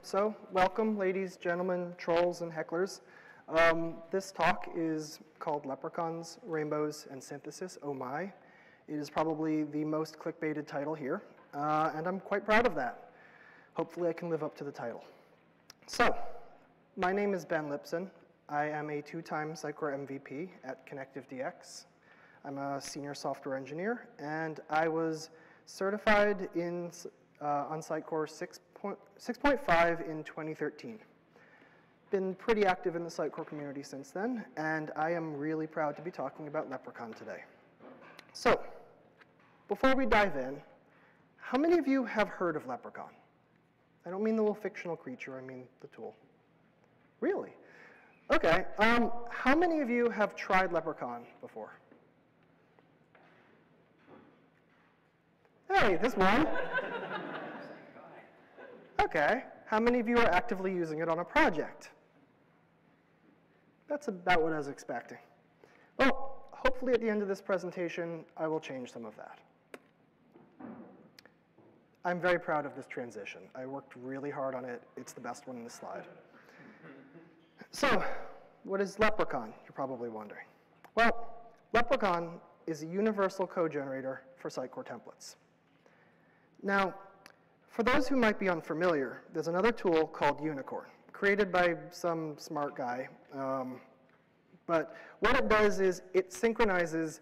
So welcome, ladies, gentlemen, trolls, and hecklers. This talk is called Leprechauns, Rainbows, and Synthesis. Oh my. It is probably the most clickbaited title here, and I'm quite proud of that. Hopefully I can live up to the title. So, my name is Ben Lipson. I am a two-time Sitecore MVP at ConnectiveDX. I'm a senior software engineer, and I was certified in on Sitecore 6.5 in 2013. Been pretty active in the Sitecore community since then, and I am really proud to be talking about Leprechaun today. So, before we dive in, how many of you have heard of Leprechaun? I don't mean the little fictional creature, I mean the tool. Really? Okay, how many of you have tried Leprechaun before? Hey, this one. Okay, how many of you are actively using it on a project? That's about what I was expecting. Well, hopefully at the end of this presentation, I will change some of that. I'm very proud of this transition. I worked really hard on it. It's the best one in the slide. So, what is Leprechaun, you're probably wondering? Well, Leprechaun is a universal code generator for Sitecore templates. Now, for those who might be unfamiliar, there's another tool called Unicorn, created by some smart guy. But what it does is it synchronizes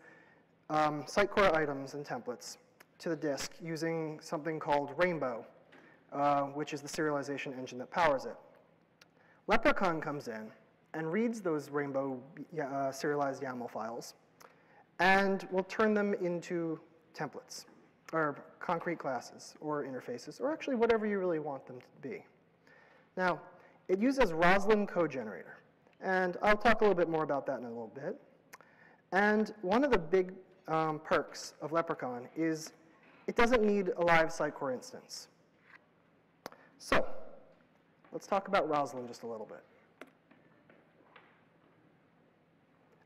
Sitecore items and templates to the disk using something called Rainbow, which is the serialization engine that powers it. Leprechaun comes in and reads those Rainbow serialized YAML files and will turn them into templates, or concrete classes, or interfaces, or actually whatever you really want them to be. Now, it uses Roslyn code generator, and I'll talk a little bit more about that in a little bit. And one of the big perks of Leprechaun is it doesn't need a live Sitecore instance. So, let's talk about Roslyn just a little bit.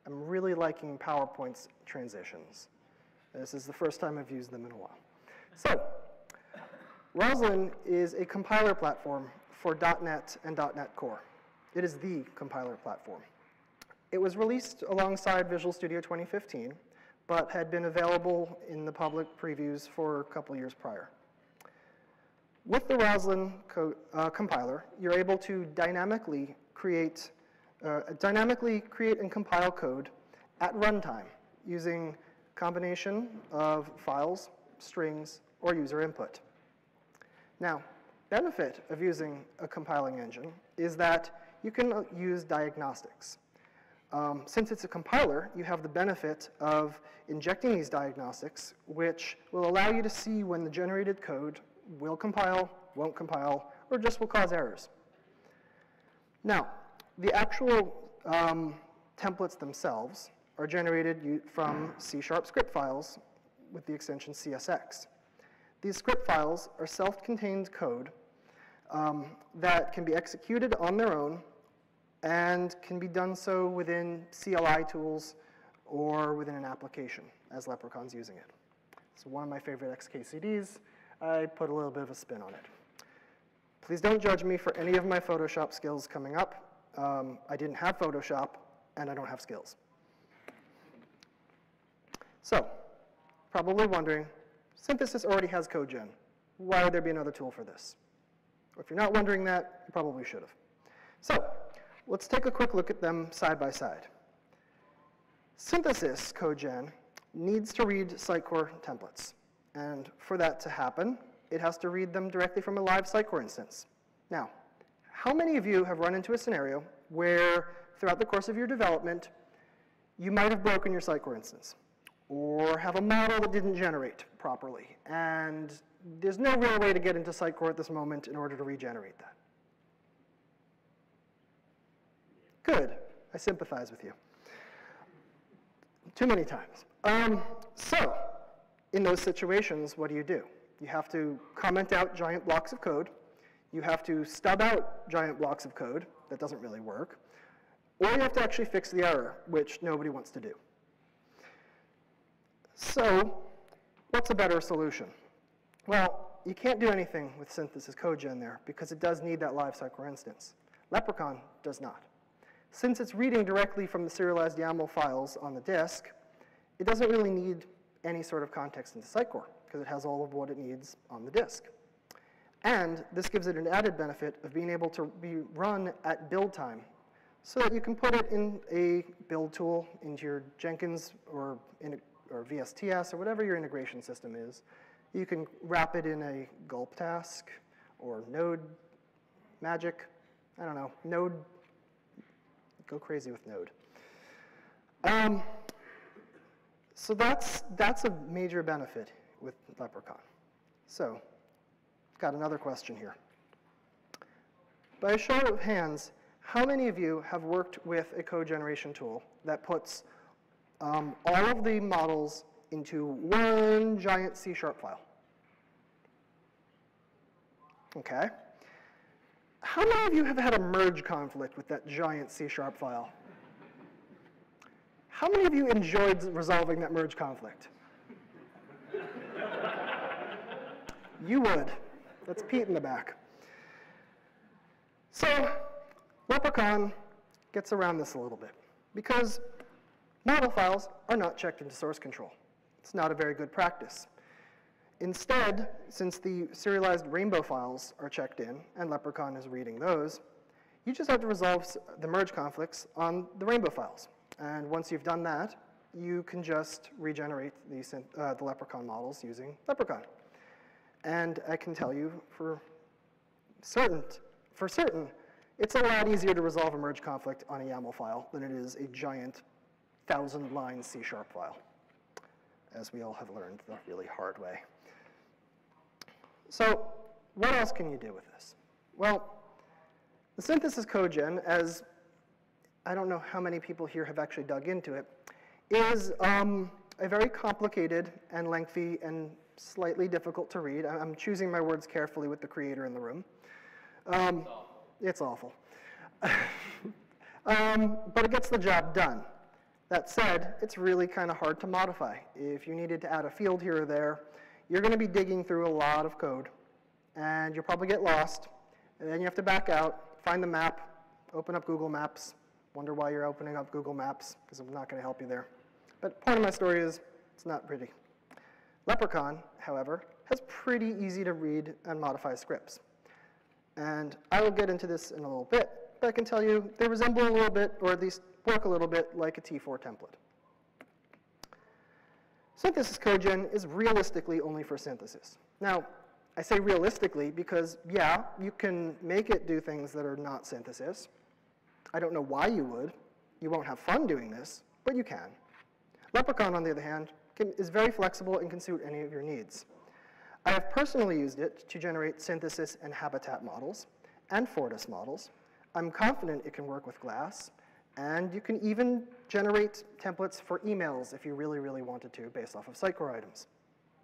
I'm really liking PowerPoint's transitions. This is the first time I've used them in a while. So, Roslyn is a compiler platform for .NET and .NET Core. It is the compiler platform. It was released alongside Visual Studio 2015, but had been available in the public previews for a couple years prior. With the Roslyn compiler, you're able to dynamically create and compile code at runtime using a combination of files, strings, or user input. Now, benefit of using a compiling engine is that you can use diagnostics. Since it's a compiler, you have the benefit of injecting these diagnostics, which will allow you to see when the generated code will compile, won't compile, or just will cause errors. Now, the actual templates themselves are generated from C# script files with the extension CSX. These script files are self-contained code that can be executed on their own and can be done so within CLI tools or within an application, as Leprechaun's using it. It's one of my favorite XKCDs. I put a little bit of a spin on it. Please don't judge me for any of my Photoshop skills coming up. I didn't have Photoshop, and I don't have skills. So, probably wondering, Synthesis already has CodeGen. Why would there be another tool for this? Or if you're not wondering that, you probably should have. So, let's take a quick look at them side by side. Synthesis CodeGen needs to read Sitecore templates. And for that to happen, it has to read them directly from a live Sitecore instance. Now, how many of you have run into a scenario where throughout the course of your development, you might have broken your Sitecore instance, or have a model that didn't generate properly, and there's no real way to get into Sitecore at this moment in order to regenerate that? Good, I sympathize with you. Too many times. So, in those situations, what do? You have to comment out giant blocks of code. You have to stub out giant blocks of code. That doesn't really work. Or you have to actually fix the error, which nobody wants to do. So, what's a better solution? Well, you can't do anything with synthesis CodeGen there because it does need that live Psychor instance. Leprechaun does not. Since it's reading directly from the serialized YAML files on the disk, it doesn't really need any sort of context into Psychor because it has all of what it needs on the disk. And this gives it an added benefit of being able to be run at build time so that you can put it in a build tool into your Jenkins or VSTS or whatever your integration system is. You can wrap it in a gulp task or Node magic. I don't know, Node, go crazy with Node. So that's a major benefit with Leprechaun. So, got another question here. By a show of hands, how many of you have worked with a code generation tool that puts all of the models into one giant C# file? Okay. How many of you have had a merge conflict with that giant C# file? How many of you enjoyed resolving that merge conflict? You would. That's Pete in the back. So Leprechaun gets around this a little bit because model files are not checked into source control. It's not a very good practice. Instead, since the serialized rainbow files are checked in and Leprechaun is reading those, you just have to resolve the merge conflicts on the rainbow files. And once you've done that, you can just regenerate the Leprechaun models using Leprechaun. And I can tell you for certain, it's a lot easier to resolve a merge conflict on a YAML file than it is a giant 1,000-line C# file, as we all have learned the really hard way. So what else can you do with this? Well, the synthesis CodeGen, as I don't know how many people here have actually dug into it, is a very complicated and lengthy and slightly difficult to read. I'm choosing my words carefully with the creator in the room. It's awful. But it gets the job done. That said, it's really kind of hard to modify. If you needed to add a field here or there, you're going to be digging through a lot of code, and you'll probably get lost, and then you have to back out, find the map, open up Google Maps, wonder why you're opening up Google Maps, because I'm not going to help you there. But point of my story is, it's not pretty. Leprechaun, however, has pretty easy to read and modify scripts. And I will get into this in a little bit, but I can tell you they resemble a little bit, or at least work a little bit like a T4 template. Synthesis CodeGen is realistically only for synthesis. Now, I say realistically because, yeah, you can make it do things that are not synthesis. I don't know why you would. You won't have fun doing this, but you can. Leprechaun, on the other hand, is very flexible and can suit any of your needs. I have personally used it to generate synthesis and habitat models and Fortis models. I'm confident it can work with Glass, and you can even generate templates for emails if you really, really wanted to based off of Psychor items.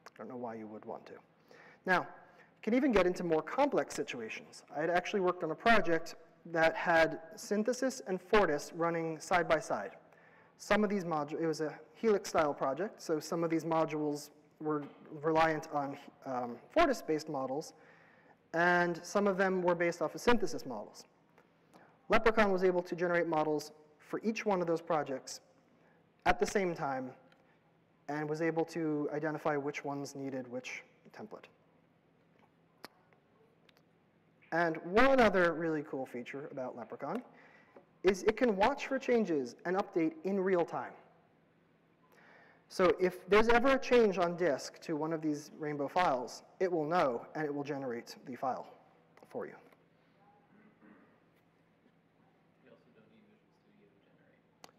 I don't know why you would want to. Now, you can even get into more complex situations. I had actually worked on a project that had synthesis and Fortis running side by side. Some of these modules, it was a Helix-style project, so some of these modules were reliant on Fortis-based models, and some of them were based off of synthesis models. Leprechaun was able to generate models for each one of those projects at the same time and was able to identify which ones needed which template. And one other really cool feature about Leprechaun is it can watch for changes and update in real time. So if there's ever a change on disk to one of these rainbow files, it will know and it will generate the file for you.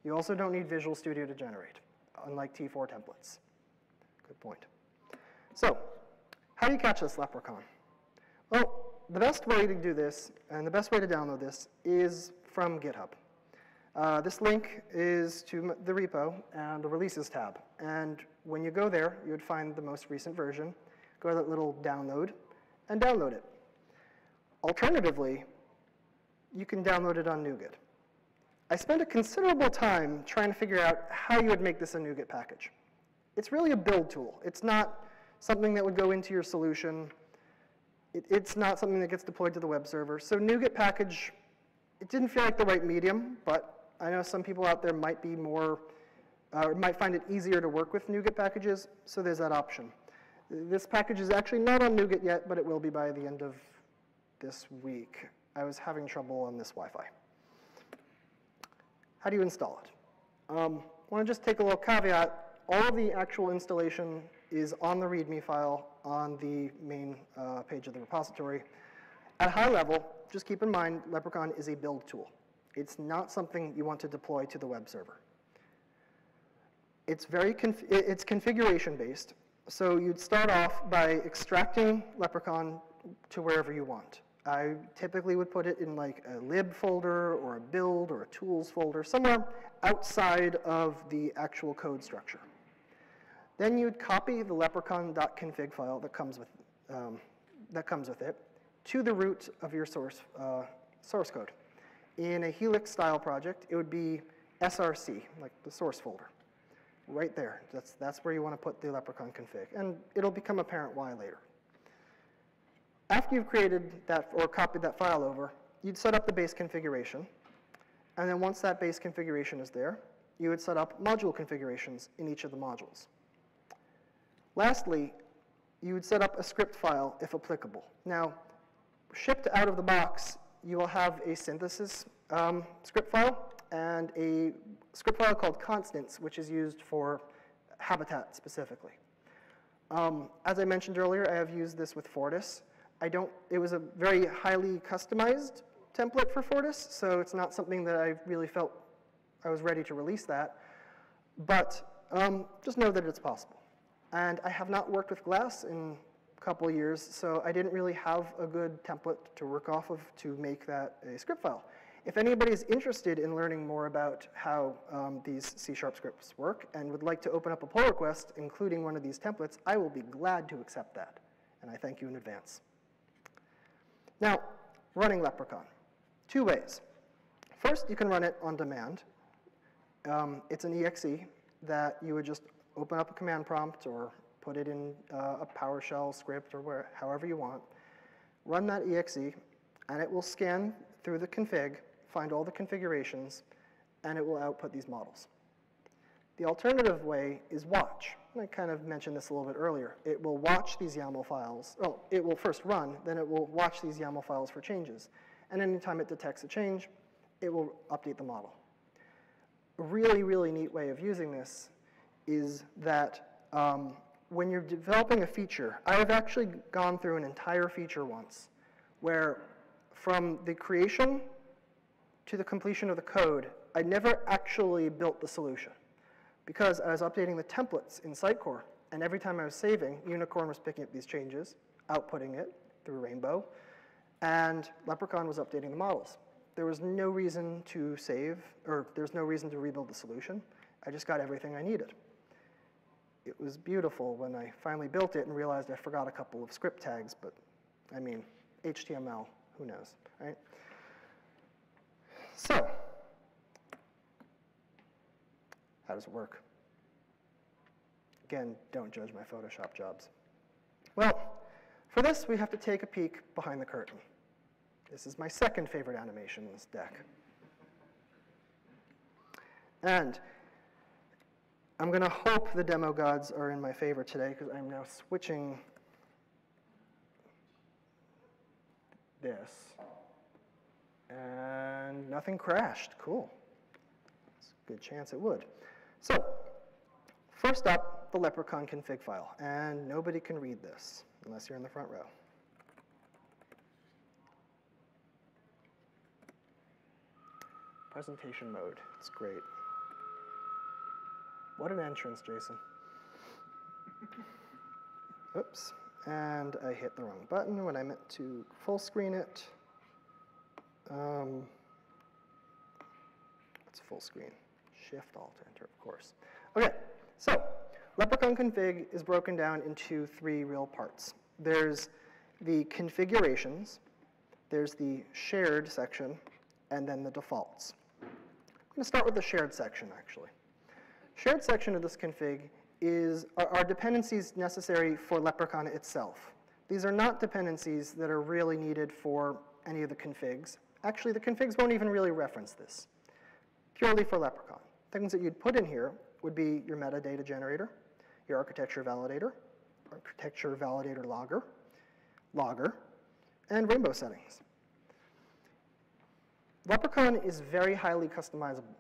You also don't need Visual Studio to generate, unlike T4 templates. Good point. So, how do you catch this Leprechaun? Well, the best way to do this, and the best way to download this, is from GitHub. This link is to the repo and the releases tab. And when you go there, you would find the most recent version. Go to that little download and download it. Alternatively, you can download it on NuGet. I spent a considerable time trying to figure out how you would make this a NuGet package. It's really a build tool. It's not something that would go into your solution. It's not something that gets deployed to the web server. So NuGet package, it didn't feel like the right medium, but I know some people out there might be more, might find it easier to work with NuGet packages, so there's that option. This package is actually not on NuGet yet, but it will be by the end of this week. I was having trouble on this Wi-Fi. How do you install it? I want to just take a little caveat. All of the actual installation is on the README file on the main page of the repository. At a high level, just keep in mind, Leprechaun is a build tool. It's not something you want to deploy to the web server. It's it's configuration based. So you'd start off by extracting Leprechaun to wherever you want. I typically would put it in like a lib folder or a build or a tools folder, somewhere outside of the actual code structure. Then you'd copy the leprechaun.config file that comes with it to the root of your source code. In a Helix style project, it would be src, like the source folder. Right there, that's where you want to put the Leprechaun config, and it'll become apparent why later. After you've created that or copied that file over, you'd set up the base configuration, and then once that base configuration is there, you would set up module configurations in each of the modules. Lastly, you would set up a script file if applicable. Now, shipped out of the box, you will have a synthesis script file and a script file called constants, which is used for Habitat specifically. As I mentioned earlier, I have used this with Fortis. It was a very highly customized template for Fortis, so it's not something that I really felt I was ready to release that. But just know that it's possible. And I have not worked with Glass in a couple of years, so I didn't really have a good template to work off of to make that a script file. If anybody is interested in learning more about how these C# scripts work and would like to open up a pull request, including one of these templates, I will be glad to accept that. And I thank you in advance. Now, running Leprechaun. Two ways. First, you can run it on demand. It's an exe that you would just open up a command prompt or put it in a PowerShell script or however you want. Run that exe, and it will scan through the config, find all the configurations, and it will output these models. The alternative way is watch. I kind of mentioned this a little bit earlier. It will watch these YAML files. Oh, it will first run, then it will watch these YAML files for changes. And anytime it detects a change, it will update the model. A really, really neat way of using this is that when you're developing a feature, I have actually gone through an entire feature once where from the creation to the completion of the code, I never actually built the solution because I was updating the templates in Sitecore, and every time I was saving, Unicorn was picking up these changes, outputting it through Rainbow, and Leprechaun was updating the models. There was no reason to save, or there's no reason to rebuild the solution. I just got everything I needed. It was beautiful when I finally built it and realized I forgot a couple of script tags, but I mean, HTML, who knows, right? So, how does it work? Again, don't judge my Photoshop jobs. Well, for this, we have to take a peek behind the curtain. This is my second favorite animation in this deck. And I'm going to hope the demo gods are in my favor today, because I'm now switching this. And nothing crashed. Cool. There's a good chance it would. So, first up, the Leprechaun config file. And nobody can read this, unless you're in the front row. Presentation mode. It's great. What an entrance, Jason. Oops. And I hit the wrong button when I meant to full screen it. Let's full screen. Shift, Alt, Enter, of course. Okay, so Leprechaun config is broken down into three real parts. There's the configurations, there's the shared section, and then the defaults. I'm going to start with the shared section, actually. Shared section of this config are dependencies necessary for Leprechaun itself. These are not dependencies that are really needed for any of the configs. Actually, the configs won't even really reference this, purely for Leprechaun. Things that you'd put in here would be your metadata generator, your architecture validator logger, and rainbow settings. Leprechaun is very highly customizable.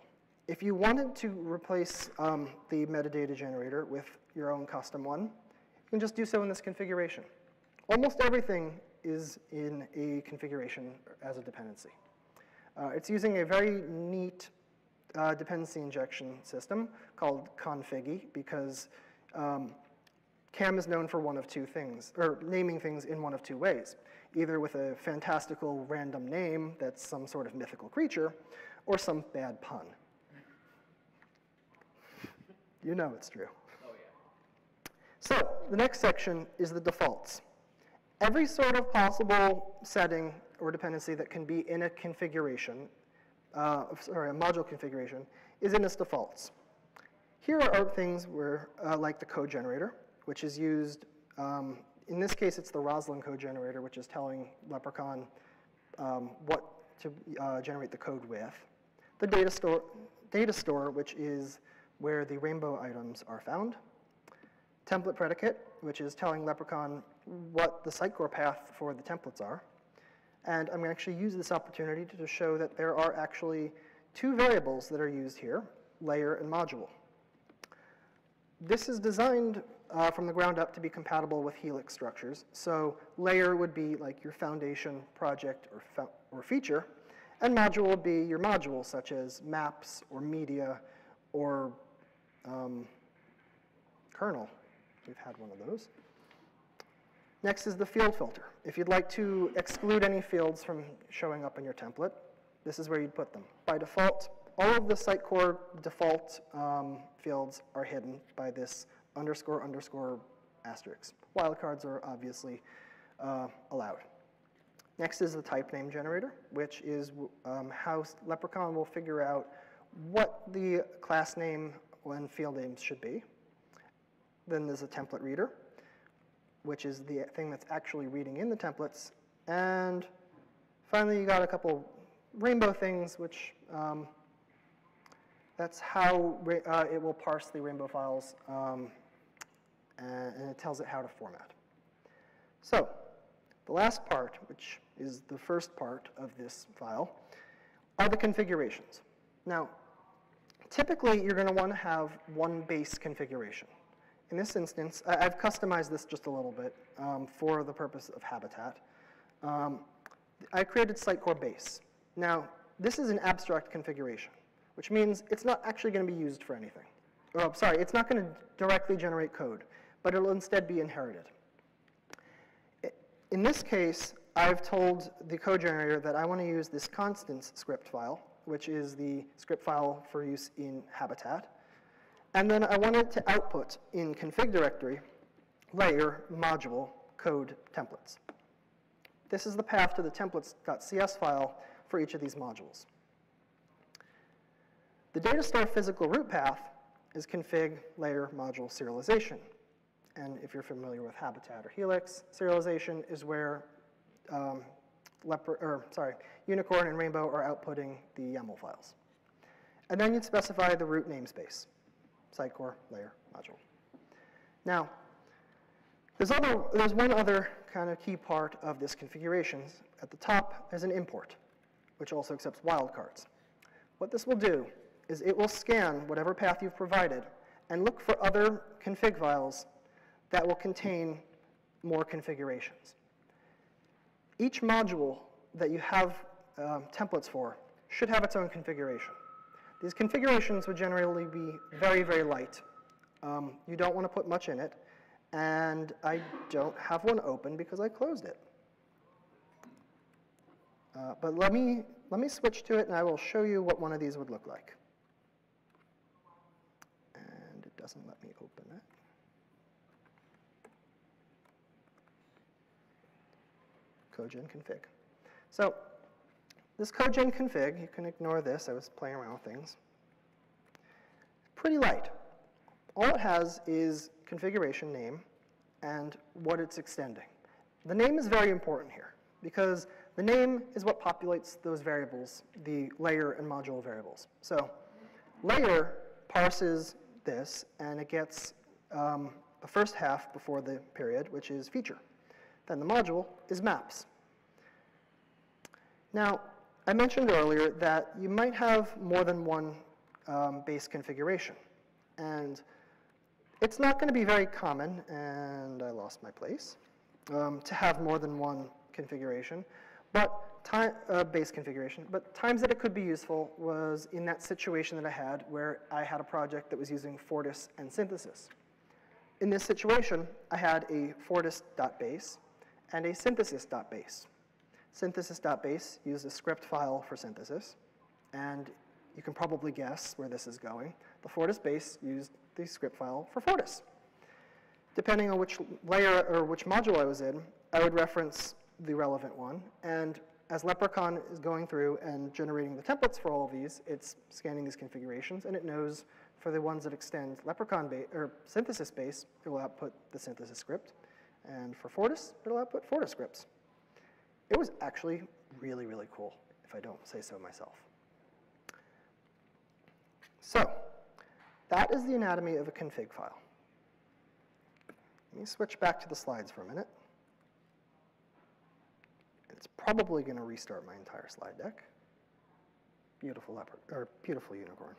If you wanted to replace the metadata generator with your own custom one, you can just do so in this configuration. Almost everything is in a configuration as a dependency. It's using a very neat dependency injection system called configgy because CAM is known for one of two things, or naming things in one of two ways, either with a fantastical random name that's some sort of mythical creature, or some bad pun. You know it's true. Oh, yeah. So the next section is the defaults. Every sort of possible setting or dependency that can be in a configuration, a module configuration, is in its defaults. Here are things where, like the code generator, which is used, in this case it's the Roslyn code generator, which is telling Leprechaun what to generate the code with. The data store, which is where the rainbow items are found. Template predicate, which is telling Leprechaun what the Sitecore path for the templates are. And I'm going to actually use this opportunity to show that there are actually two variables that are used here, layer and module. This is designed from the ground up to be compatible with Helix structures. So layer would be like your foundation project or feature, and module would be your modules, such as maps or media or kernel. We've had one of those. Next is the field filter. If you'd like to exclude any fields from showing up in your template, this is where you'd put them. By default, all of the Sitecore default fields are hidden by this __ asterisk. Wildcards are obviously allowed. Next is the type name generator, which is how Leprechaun will figure out what the class name and field names should be. Then there's a template reader, which is the thing that's actually reading in the templates. And finally, you got a couple rainbow things, which that's how it will parse the rainbow files, and it tells it how to format. So the last part, which is the first part of this file, are the configurations. Now, typically, you're going to want to have one base configuration. In this instance, I've customized this just a little bit for the purpose of Habitat. I created Sitecore base. Now, this is an abstract configuration, which means it's not actually going to be used for anything. Oh, sorry, it's not going to directly generate code, but it'll instead be inherited. In this case, I've told the code generator that I want to use this constants script file, which is the script file for use in Habitat. And then I want it to output in config directory, layer, module, code, templates. This is the path to the templates.cs file for each of these modules. The data store physical root path is config, layer, module, serialization. And if you're familiar with Habitat or Helix, serialization is where Unicorn and Rainbow are outputting the YAML files. And then you'd specify the root namespace, Sitecore, layer, module. Now, there's one other kind of key part of this configuration. At the top, there's an import, which also accepts wildcards. What this will do is it will scan whatever path you've provided and look for other config files that will contain more configurations. Each module that you have templates for should have its own configuration. These configurations would generally be very, very light. You don't want to put much in it, and I don't have one open because I closed it. But let me switch to it, and I will show you what one of these would look like. And it doesn't let me open it. CodeGen config. So this CodeGen config, you can ignore this. I was playing around with things. Pretty light. All it has is configuration name and what it's extending. The name is very important here, because the name is what populates those variables, the layer and module variables. So layer parses this, and it gets the first half before the period, which is feature. Then the module is maps. Now, I mentioned earlier that you might have more than one base configuration. And it's not going to be very common, and I lost my place, to have more than one configuration, but base configuration. But times that it could be useful was in that situation that I had where I had a project that was using Fortis and synthesis. In this situation, I had a Fortis.base and a synthesis.base. Synthesis.base used a script file for synthesis, and you can probably guess where this is going. The Fortis base used the script file for Fortis. Depending on which layer or which module I was in, I would reference the relevant one, and as Leprechaun is going through and generating the templates for all of these, it's scanning these configurations, and it knows for the ones that extend Leprechaun base or synthesis base, it will output the synthesis script, and for Fortis, it'll output Fortis scripts. It was actually really, really cool, if I don't say so myself. So that is the anatomy of a config file. Let me switch back to the slides for a minute. It's probably going to restart my entire slide deck. Beautiful beautiful unicorn.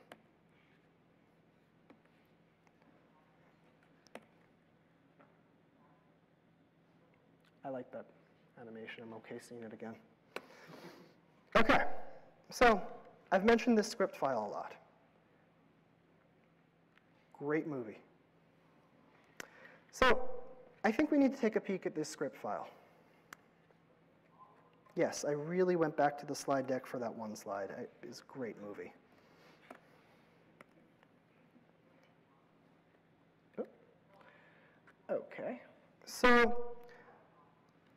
I like that animation. I'm okay seeing it again. Okay, so I've mentioned this script file a lot. Great movie. So I think we need to take a peek at this script file. Yes, I really went back to the slide deck for that one slide. It's a great movie. Okay, so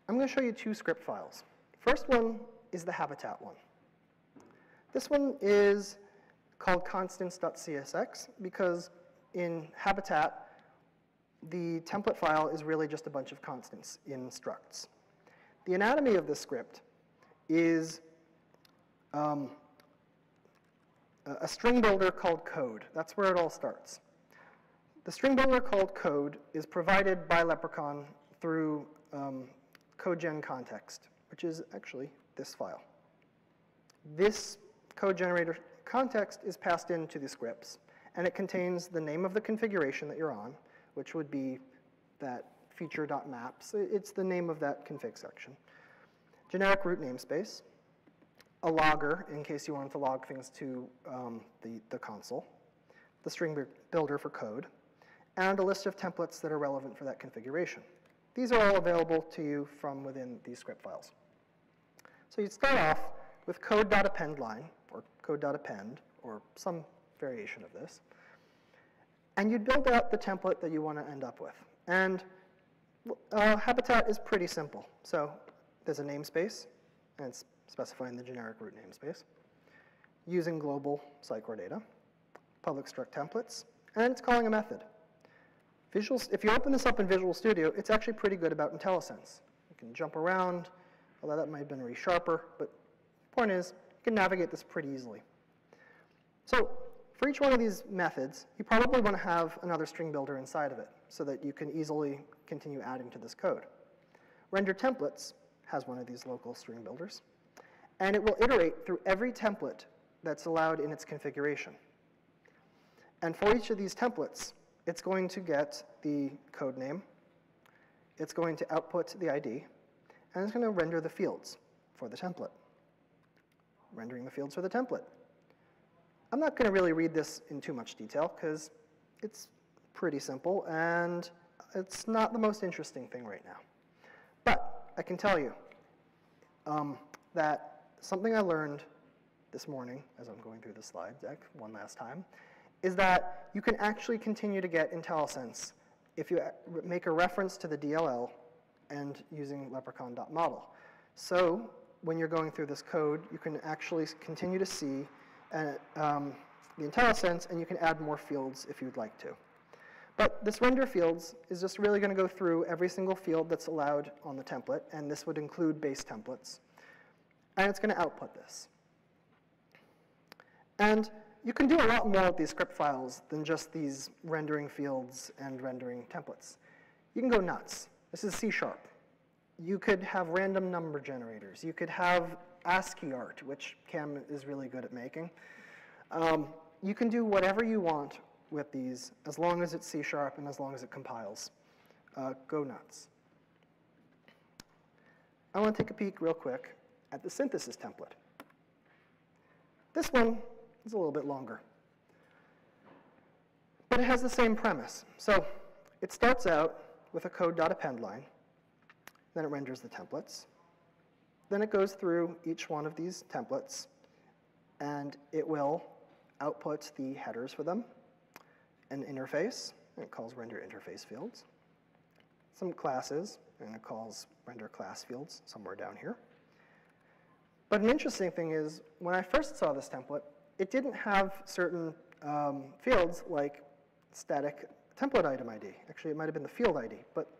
I'm going to show you two script files. First one is the Habitat one. This one is called constants.csx because in Habitat, the template file is really just a bunch of constants in structs. The anatomy of this script is a string builder called code. That's where it all starts. The string builder called code is provided by Leprechaun through CodeGen context, which is actually this file. This code generator context is passed into the scripts, and it contains the name of the configuration that you're on, which would be that feature.maps. It's the name of that config section. Generic root namespace, a logger in case you wanted to log things to the console, the string builder for code, and a list of templates that are relevant for that configuration. These are all available to you from within these script files. So you'd start off with code.append line, or code.append, or some variation of this, and you'd build out the template that you want to end up with. And Habitat is pretty simple. So there's a namespace, and it's specifying the generic root namespace, using global Sitecore data, public struct templates, and it's calling a method. If you open this up in Visual Studio, it's actually pretty good about IntelliSense. You can jump around, although that might have been resharper, but the point is, you can navigate this pretty easily. So for each one of these methods, you probably want to have another string builder inside of it so that you can easily continue adding to this code. Render templates has one of these local string builders, and it will iterate through every template that's allowed in its configuration. And for each of these templates, it's going to get the code name, it's going to output the ID, and it's going to render the fields for the template. Rendering the fields for the template. I'm not going to really read this in too much detail because it's pretty simple and it's not the most interesting thing right now. But I can tell you that something I learned this morning as I'm going through the slide deck one last time is that you can actually continue to get IntelliSense if you make a reference to the DLL and using leprechaun.model. So when you're going through this code, you can actually continue to see the IntelliSense, and you can add more fields if you'd like to. But this render fields is just really going to go through every single field that's allowed on the template, and this would include base templates. And it's going to output this. And you can do a lot more with these script files than just these rendering fields and rendering templates. You can go nuts. This is C#. You could have random number generators. You could have ASCII art, which Cam is really good at making. You can do whatever you want with these, as long as it's C# and as long as it compiles. Go nuts. I want to take a peek real quick at the synthesis template. This one is a little bit longer, but it has the same premise. So it starts out with a code.append line, then it renders the templates, then it goes through each one of these templates, and it will output the headers for them, an interface, and it calls render interface fields, some classes, and it calls render class fields somewhere down here. But an interesting thing is, when I first saw this template, it didn't have certain fields like static template item ID. Actually, it might have been the field ID. But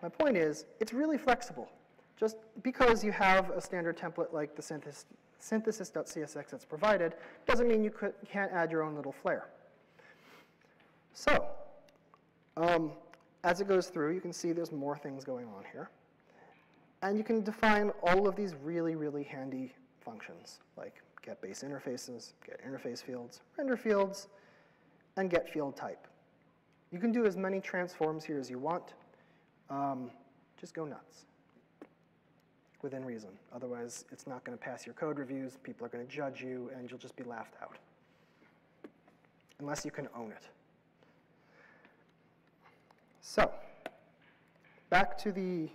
my point is, it's really flexible. Just because you have a standard template like the synthesis.csx that's provided, doesn't mean you can't add your own little flair. So, as it goes through, you can see there's more things going on here. And you can define all of these really, really handy functions, like get base interfaces, get interface fields, render fields, and get field type. You can do as many transforms here as you want. Just go nuts, within reason. Otherwise, it's not going to pass your code reviews, people are going to judge you, and you'll just be laughed out, unless you can own it. So, back to me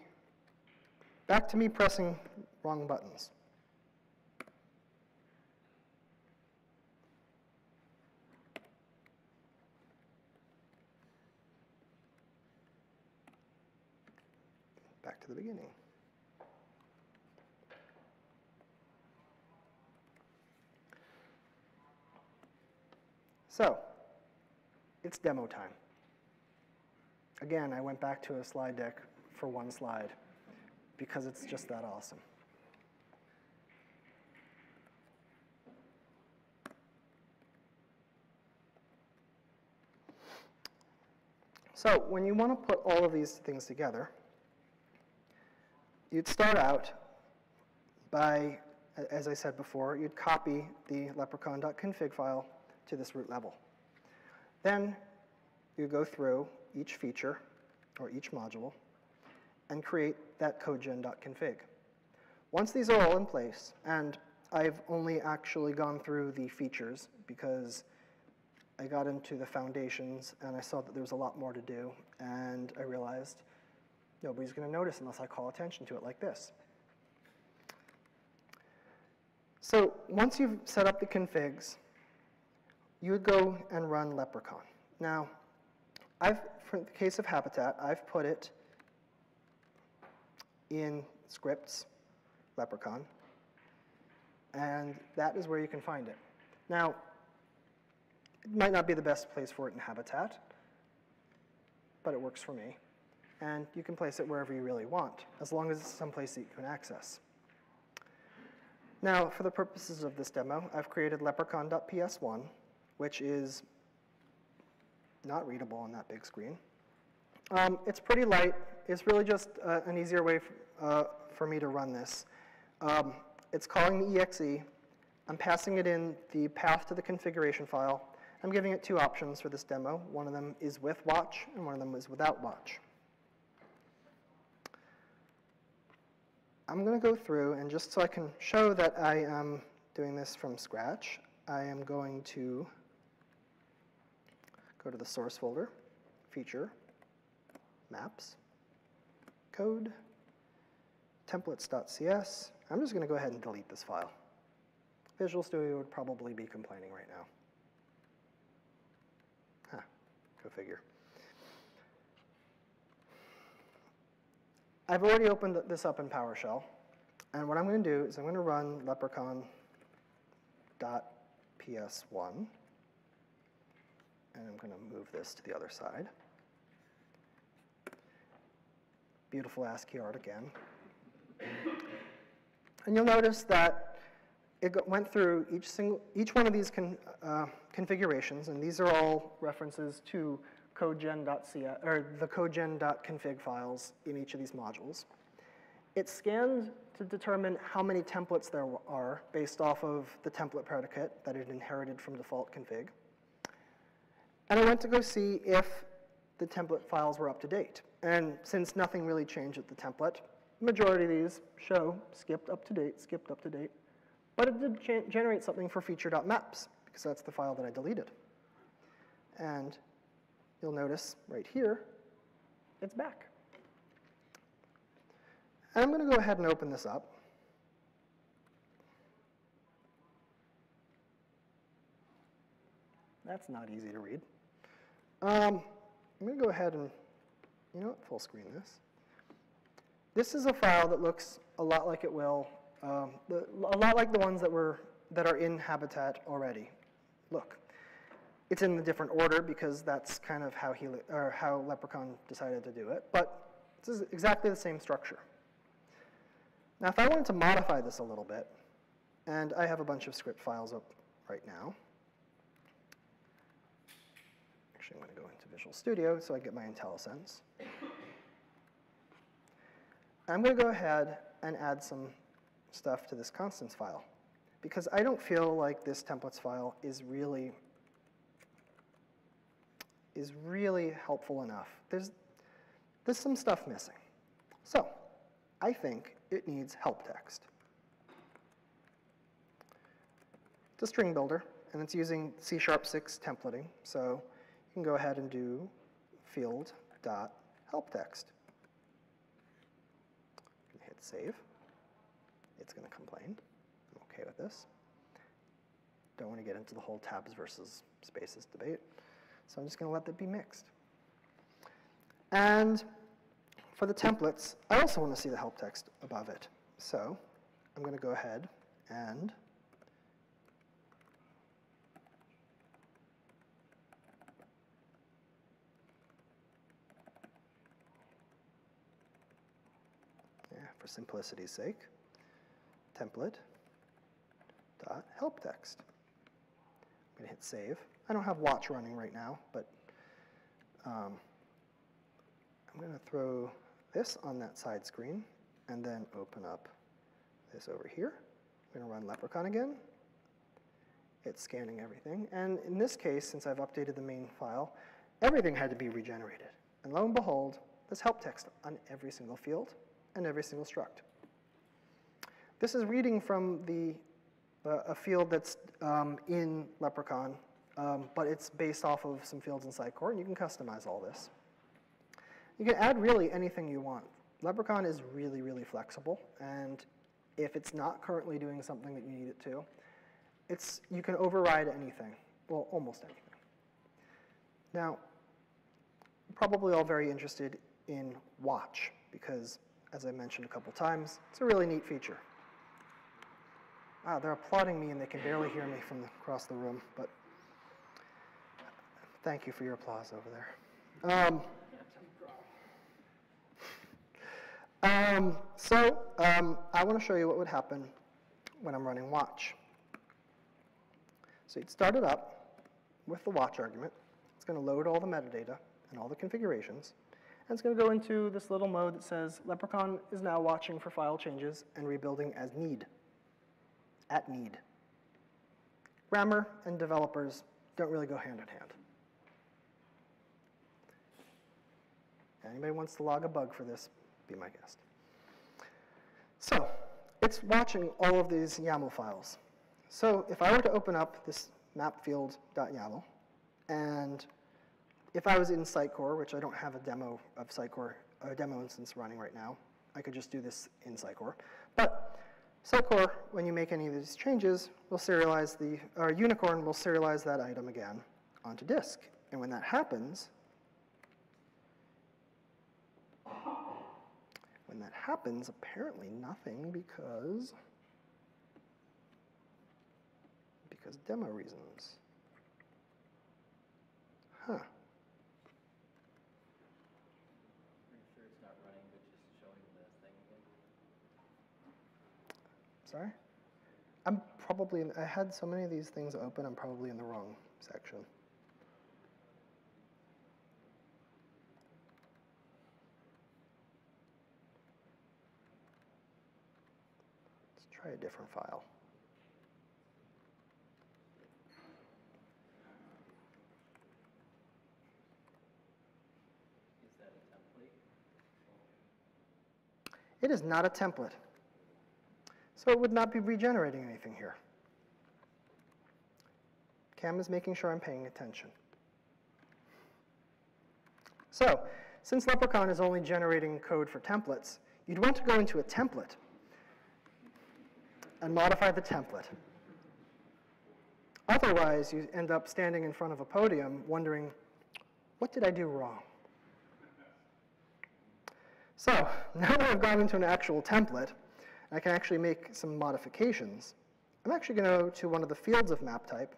pressing wrong buttons. Back to the beginning. So, it's demo time. Again, I went back to a slide deck for one slide, because it's just that awesome. So when you want to put all of these things together, you'd start out by, as I said before, you'd copy the leprechaun.config file to this root level. Then you go through each feature or each module and create that codegen.config. Once these are all in place, and I've only actually gone through the features because I got into the foundations and I saw that there was a lot more to do, and I realized nobody's going to notice unless I call attention to it like this. So once you've set up the configs, you would go and run Leprechaun. Now, for the case of Habitat, I've put it in scripts, Leprechaun, and that is where you can find it. Now, it might not be the best place for it in Habitat, but it works for me. And you can place it wherever you really want, as long as it's someplace that you can access. Now, for the purposes of this demo, I've created leprechaun.ps1, which is not readable on that big screen. It's pretty light. It's really just an easier way for me to run this. It's calling the exe. I'm passing it in the path to the configuration file. I'm giving it two options for this demo. One of them is with watch, and one of them is without watch. I'm going to go through, and just so I can show that I am doing this from scratch, I am going to go to the source folder, feature, maps, code, templates.cs. I'm just going to go ahead and delete this file. Visual Studio would probably be complaining right now. Huh, go figure. I've already opened this up in PowerShell, and what I'm going to do is I'm going to run leprechaun.ps1, and I'm going to move this to the other side. beautiful ASCII art again. And you'll notice that it went through each one of these configurations, and these are all references to codegen.cs, or the codegen.config files in each of these modules. It scanned to determine how many templates there are based off of the template predicate that it inherited from default config. And I went to go see if the template files were up to date. And since nothing really changed with the template, the majority of these show skipped up to date, but it did generate something for feature.maps, because that's the file that I deleted. And you'll notice right here, it's back. And I'm going to go ahead and open this up. That's not easy to read. I'm going to go ahead and, you know what, full screen this. This is a file that looks a lot like it will, a lot like the ones that are in Habitat already. Look, it's in a different order because that's kind of how Leprechaun decided to do it, but this is exactly the same structure. Now, if I wanted to modify this a little bit, and I have a bunch of script files up right now. Actually, I'm going to go into Visual Studio so I get my IntelliSense. I'm going to go ahead and add some stuff to this constants file, because I don't feel like this templates file is really helpful enough. There's some stuff missing. So I think it needs help text. It's a string builder, and it's using C#6 templating. So you can go ahead and do field.helpText. Hit save. It's going to complain. I'm okay with this. Don't want to get into the whole tabs versus spaces debate. So I'm just going to let that be mixed. And for the templates, I also want to see the help text above it. So I'm going to go ahead and for simplicity's sake, template.help text. I'm going to hit save. I don't have watch running right now, but I'm going to throw this on that side screen and then open up this over here. I'm going to run Leprechaun again. It's scanning everything. And in this case, since I've updated the main file, everything had to be regenerated. And lo and behold, there's help text on every single field and every single struct. This is reading from a field that's in Leprechaun, but it's based off of some fields in Sitecore, and you can customize all this. You can add really anything you want. Leprechaun is really, really flexible, and if it's not currently doing something that you need it to, you can override anything, well, almost anything. Now, you're probably all very interested in watch, because as I mentioned a couple times, it's a really neat feature. Wow, they're applauding me and they can barely hear me from across the room, but thank you for your applause over there. I want to show you what would happen when I'm running watch. So you'd start it up with the watch argument. It's going to load all the metadata and all the configurations. And it's going to go into this little mode that says, Leprechaun is now watching for file changes and rebuilding as need, at need. Grammar and developers don't really go hand in hand. Anybody wants to log a bug for this, be my guest. So it's watching all of these YAML files. So if I were to open up this mapfield.yaml, and if I was in Sitecore, which I don't have a demo of Sitecore, a demo instance running right now, I could just do this in Sitecore. But Sitecore, when you make any of these changes, will serialize or Unicorn will serialize that item again onto disk. And when that happens, apparently nothing because demo reasons. Huh. Pretty sure it's not running, but just Sorry? I had so many of these things open, I'm probably in the wrong section. Let's try a different file. Is that a template? It is not a template. So it would not be regenerating anything here. Cam is making sure I'm paying attention. So, since Leprechaun is only generating code for templates, you'd want to go into a template and modify the template. Otherwise, you end up standing in front of a podium wondering, what did I do wrong? So, now that I've gone into an actual template, I can actually make some modifications. I'm actually going to go to one of the fields of map type,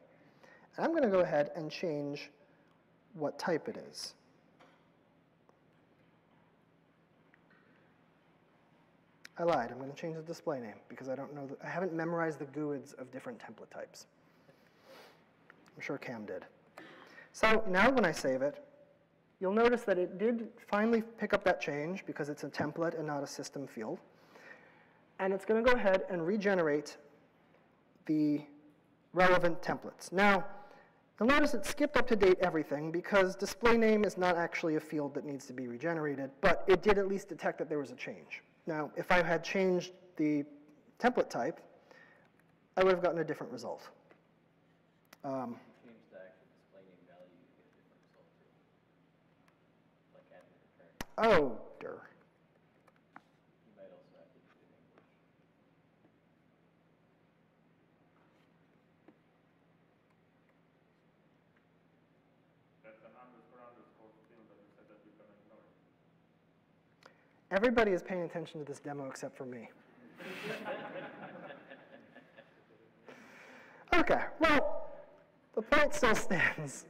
and I'm going to go ahead and change what type it is. I lied. I'm going to change the display name because I don't know. I haven't memorized the GUIDs of different template types. I'm sure Cam did. So now when I save it, you'll notice that it did finally pick up that change because it's a template and not a system field. And it's going to go ahead and regenerate the relevant templates. Now, you'll notice it skipped up to date everything because display name is not actually a field that needs to be regenerated, but it did at least detect that there was a change. Now, if I had changed the template type, I would have gotten a different result. Change the actual display name value, you get a different result too. Like adding the current. Oh, dear. You might also have to do it in English. That's an underscore field that you said that you're going to ignore. Everybody is paying attention to this demo except for me. Okay, well, the point still stands.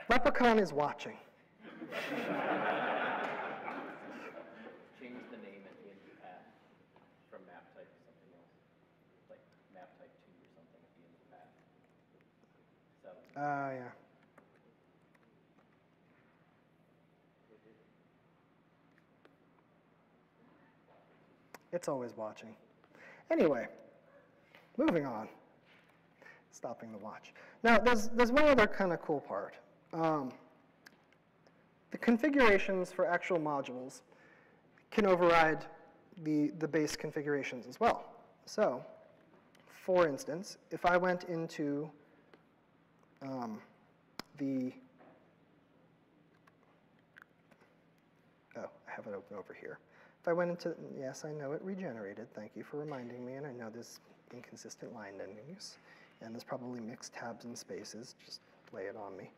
Leprechaun is watching. Change the name at the end of the path from map type to something else. Like map type 2 or something at the end of the path. So, Yeah. It's always watching. Anyway, moving on. Stopping the watch. Now, there's one other kind of cool part. The configurations for actual modules can override the base configurations as well. So, for instance, if I went into I have it open over here. If I went into, yes, I know it regenerated. Thank you for reminding me, and I know there's inconsistent line endings, and there's probably mixed tabs and spaces. Just lay it on me.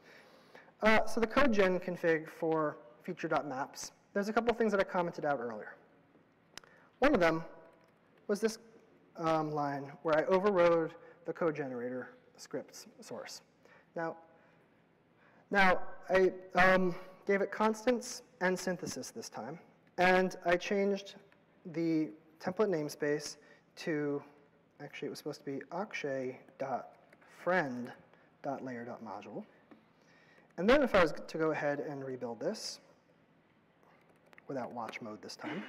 So the code gen config for feature.maps, there's a couple things that I commented out earlier. One of them was this line where I overrode the code generator scripts source. Now I gave it constants and synthesis this time, and I changed the template namespace to, actually it was supposed to be akshay.friend.layer.module. And then if I was to go ahead and rebuild this, without watch mode this time,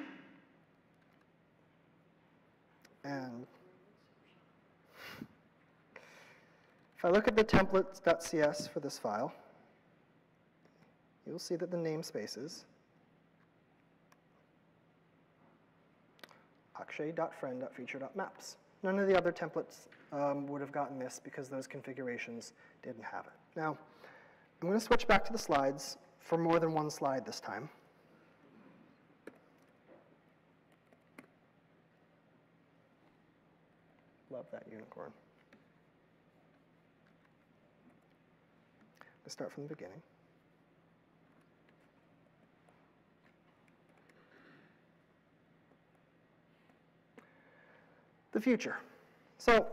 and if I look at the templates.cs for this file, you'll see that the namespaces akshay.friend.feature.maps. None of the other templates would have gotten this because those configurations didn't have it. Now, I'm going to switch back to the slides for more than one slide this time. Love that unicorn. Let's start from the beginning. The future. So,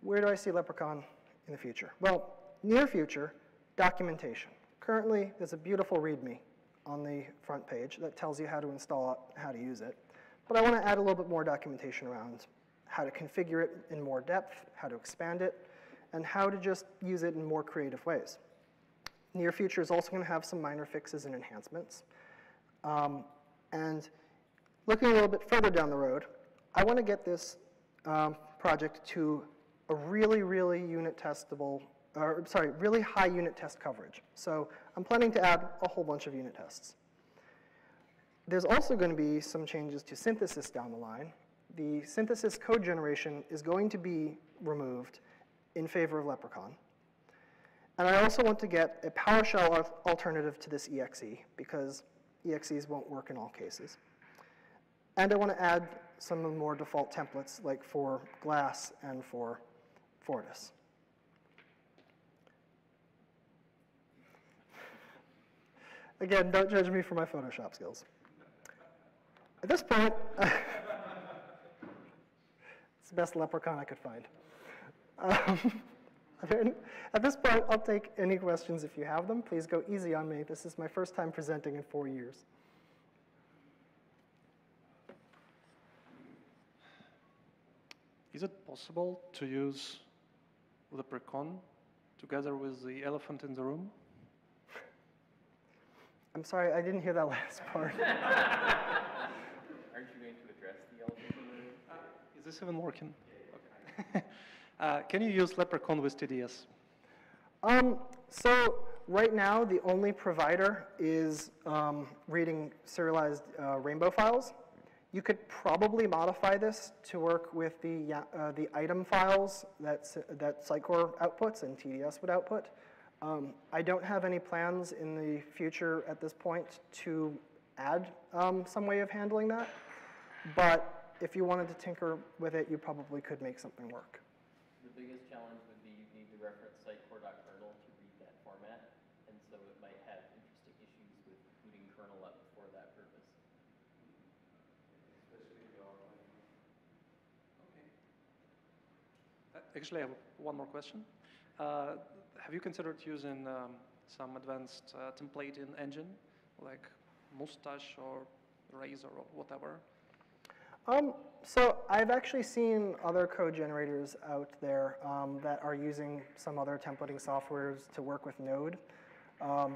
where do I see Leprechaun in the future? Well, near future, documentation. Currently, there's a beautiful README on the front page that tells you how to install it, how to use it. But I want to add a little bit more documentation around how to configure it in more depth, how to expand it, and how to just use it in more creative ways. Near future is also going to have some minor fixes and enhancements. And looking a little bit further down the road, I want to get this project to a really, really really high unit test coverage. So I'm planning to add a whole bunch of unit tests. There's also going to be some changes to synthesis down the line. The synthesis code generation is going to be removed in favor of Leprechaun. And I also want to get a PowerShell alternative to this exe, because exes won't work in all cases. And I want to add some of the more default templates, like for Glass and for Fortis. Again, don't judge me for my Photoshop skills. At this point, it's the best Leprechaun I could find. At this point, I'll take any questions if you have them. Please go easy on me. This is my first time presenting in 4 years. Is it possible to use Leprechaun together with the elephant in the room? I'm sorry, I didn't hear that last part. Aren't you going to address the elephant in the room? Is this even working? Okay. Can you use Leprechaun with TDS? So right now, the only provider is reading serialized rainbow files. You could probably modify this to work with the item files that Sitecore outputs and TDS would output. I don't have any plans in the future at this point to add some way of handling that. But if you wanted to tinker with it, you probably could make something work. The biggest challenge would be you need to reference sitecore.kernel to read that format, and so it might have interesting issues with booting kernel up for that purpose. Actually, I have one more question. Have you considered using some advanced templating engine, like Mustache or Razor or whatever? So I've actually seen other code generators out there that are using some other templating softwares to work with Node. I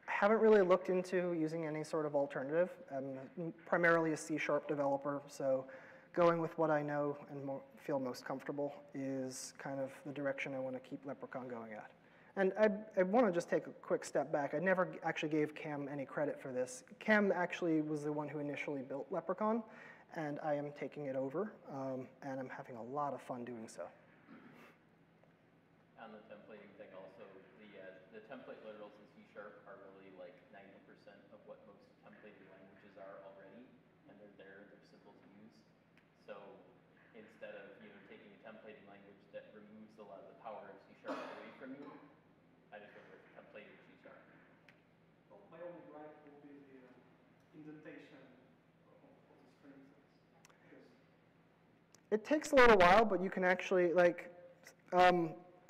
haven't really looked into using any sort of alternative. I'm primarily a C# developer, so going with what I know and feel most comfortable is kind of the direction I want to keep Leprechaun going at. And I want to just take a quick step back. I never actually gave Cam any credit for this. Cam actually was the one who initially built Leprechaun, and I am taking it over, and I'm having a lot of fun doing so. On the templating thing also, the template literals in C# are really like 90% of what most templated languages are already, and they're simple to use. So instead of taking a templating language that removes a lot of the power of C# away from you, I just went with templated C#. Well, my only gripe will be the indentation of the string size. It takes a little while, but you can actually, a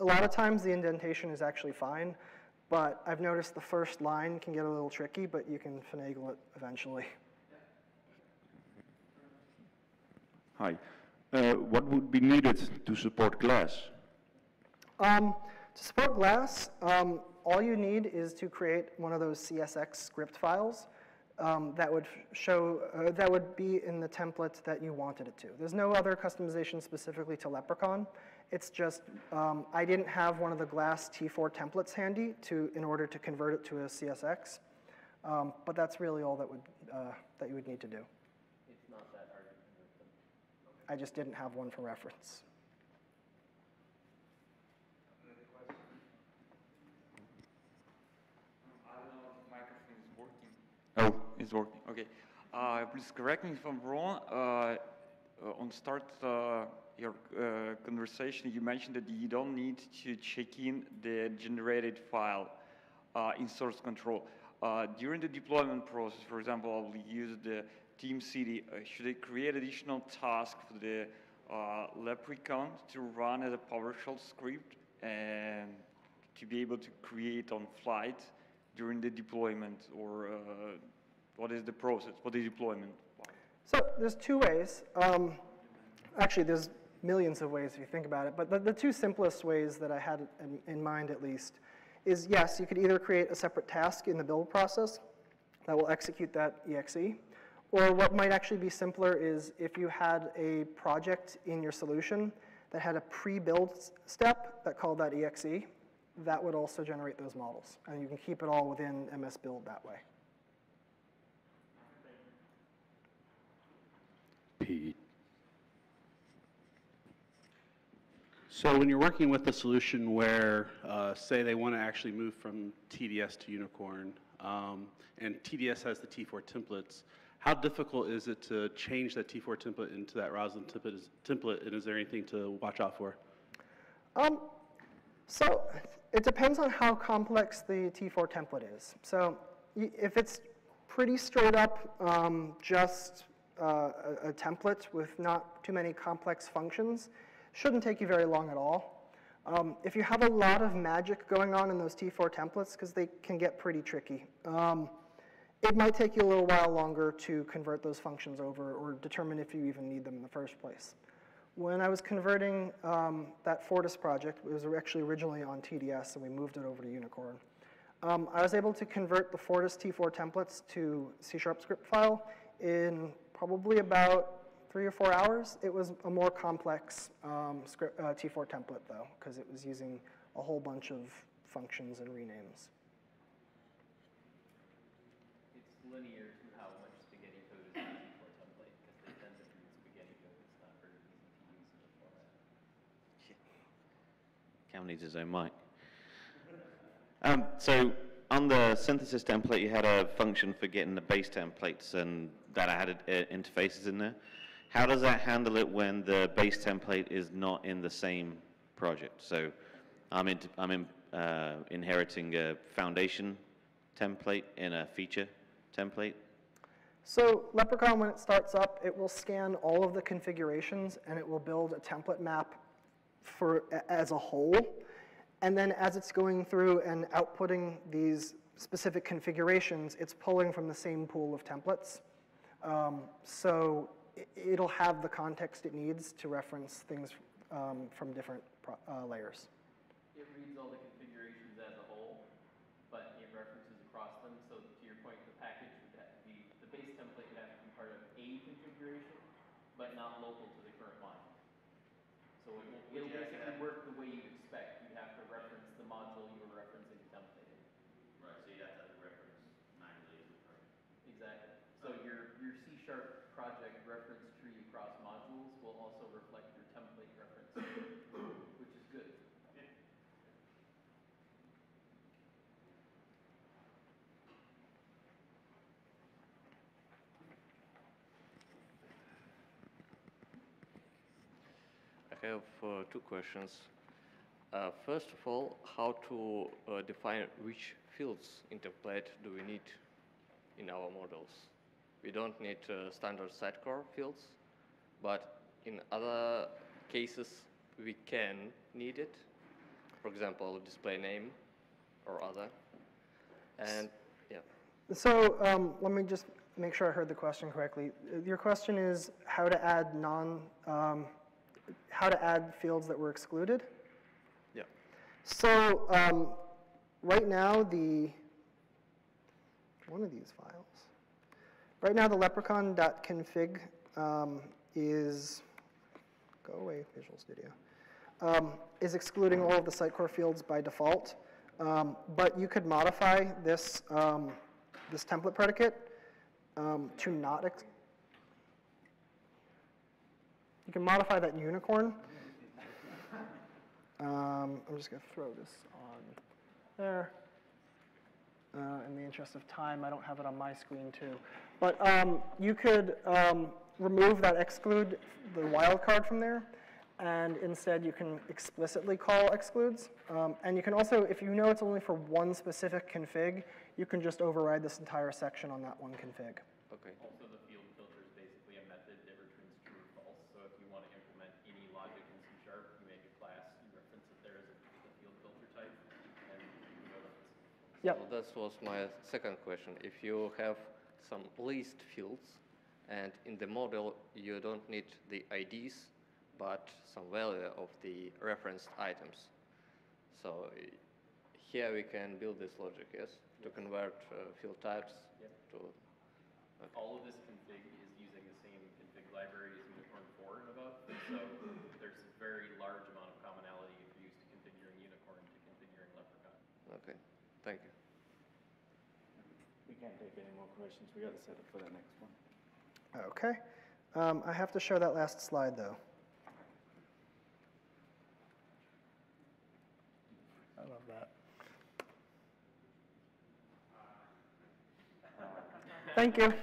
lot of times the indentation is actually fine, but I've noticed the first line can get a little tricky, but you can finagle it eventually. Hi. What would be needed to support Glass? To support Glass, all you need is to create one of those CSX script files that would that would be in the template that you wanted it to. There's no other customization specifically to Leprechaun. It's just I didn't have one of the Glass T4 templates handy in order to convert it to a CSX, but that's really all that you would need to do. It's not that hard to convert them. I just didn't have one for reference. I don't know if the microphone is working. Oh, it's working. Okay. Please correct me if I'm wrong. On start your conversation, you mentioned that you don't need to check in the generated file in source control. During the deployment process, for example, I'll use the Team City. Should I create additional task for the Leprechaun to run as a PowerShell script and to be able to create on flight during the deployment, or what is the process? What is deployment? So there's two ways. Actually, there's millions of ways if you think about it, but the two simplest ways that I had in mind at least is, yes, you could either create a separate task in the build process that will execute that exe, or what might actually be simpler is if you had a project in your solution that had a pre-build step that called that exe, that would also generate those models. And you can keep it all within MS Build that way. Pete. So when you're working with a solution where, say they want to actually move from TDS to Unicorn, and TDS has the T4 templates, how difficult is it to change that T4 template into that Roslyn template, and is there anything to watch out for? So it depends on how complex the T4 template is. So if it's pretty straight up just a template with not too many complex functions, shouldn't take you very long at all. If you have a lot of magic going on in those T4 templates, because they can get pretty tricky, it might take you a little while longer to convert those functions over or determine if you even need them in the first place. When I was converting that Fortis project, it was actually originally on TDS, and we moved it over to Unicorn. I was able to convert the Fortis T4 templates to C# script file in probably about 3 or 4 hours. It was a more complex T4 template, though, because it was using a whole bunch of functions and renames. It's linear to how much spaghetti code is in the T4 template, because they tend to read spaghetti code. It's not very easy to use in the format. Cam needs his own mic. So on the synthesis template, you had a function for getting the base templates, and that had interfaces in there. How does that handle it when the base template is not in the same project? So I'm inheriting a foundation template in a feature template. So Leprechaun, when it starts up, it will scan all of the configurations, and it will build a template map as a whole. And then as it's going through and outputting these specific configurations, it's pulling from the same pool of templates. So it'll have the context it needs to reference things from different layers. It reads all the configurations as a whole, but it references across them. So to your point, the package would have to be, the base template would have to be part of a configuration, but not local to the current line. So it'll basically work the way you expect. You have to reference the module you were referencing the template in. Right, so you have to reference manually. Exactly. So your C# project reference tree across modules will also reflect your template reference tree, which is good. I have 2 questions. First of all, how to define which fields in template do we need in our models? We don't need standard sidecar fields, but in other cases we can need it. For example, display name or other. And yeah. So let me just make sure I heard the question correctly. Your question is how to add fields that were excluded? Yeah. So right now one of these files. Right now the leprechaun.config is, go away Visual Studio, is excluding all of the Sitecore fields by default. But you could modify this, this template predicate to not, you can modify that in Unicorn. I'm just going to throw this on there. In the interest of time, I don't have it on my screen too. But you could remove that exclude, the wildcard from there, and instead you can explicitly call excludes. And you can also, if you know it's only for one specific config, you can just override this entire section on that one config. Okay. Also, the field filter is basically a method that returns true or false. So if you want to implement any logic in C#, you make a class, you reference it there as a field filter type, and you know if it's Yep. So that was my second question. If you have some list fields, and in the model you don't need the IDs, but some value of the referenced items. So here we can build this logic, yes, to convert field types to. Okay. All of this config is using the same config library as Unicorn 4 and above, so there's a very large amount of commonality if you're used to configuring Unicorn to configuring Leprechaun. Okay, thank you. We can't take any more questions. We got to set up for the next one. Okay. I have to show that last slide, though. I love that. Thank you.